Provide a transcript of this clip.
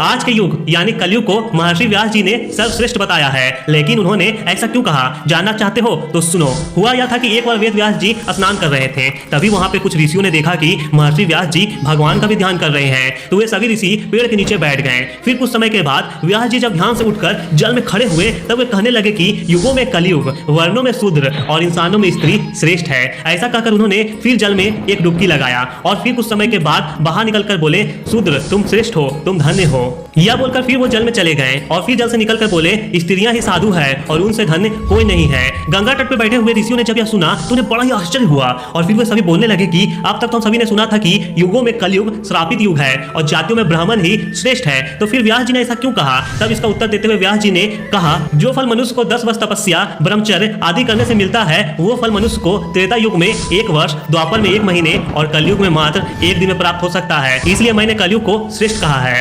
आज के युग यानी कलयुग को महर्षि व्यास जी ने सर्वश्रेष्ठ बताया है। लेकिन उन्होंने ऐसा क्यों कहा, जानना चाहते हो तो सुनो। हुआ यह था कि एक बार वेद व्यास जी स्नान कर रहे थे। तभी वहां पे कुछ ऋषियों ने देखा कि महर्षि व्यास जी भगवान का भी ध्यान कर रहे हैं। तो वे सभी ऋषि पेड़ के नीचे बैठ गए। फिर कुछ समय के बाद व्यास जी जब ध्यान से उठकर जल में खड़े हुए तब वे कहने लगे कि युगों में कलयुग, वर्णों में शूद्र और इंसानों में स्त्री श्रेष्ठ है। ऐसा कहकर उन्होंने फिर जल में एक डुबकी लगाया और फिर कुछ समय के बाद बाहर निकलकर बोले, शूद्र तुम श्रेष्ठ हो, तुम धन्य हो। यह बोलकर फिर वो जल में चले गए और फिर जल से निकलकर बोले, स्त्रियां ही साधु है और उनसे धन्य कोई नहीं है। गंगा तट पे बैठे हुए ऋषियों ने जब यह सुना तो उन्हें बड़ा ही आश्चर्य हुआ और फिर वे सभी बोलने लगे कि अब तक तो हम सभी ने सुना था कि युगों में कलयुग श्रापित युग है और जातियों में ब्राह्मण ही श्रेष्ठ है। तो फिर व्यास जी ने ऐसा क्यों कहा? तब इसका उत्तर देते हुए व्यास जी ने कहा, जो फल मनुष्य को 10 वर्ष तपस्या, ब्रह्मचर्य आदि करने से मिलता है वो फल मनुष्य को त्रेता युग में 1 वर्ष, द्वापर में 1 महीने और कलयुग में मात्र 1 दिन में प्राप्त हो सकता है। इसलिए मैंने कलयुग को श्रेष्ठ कहा है।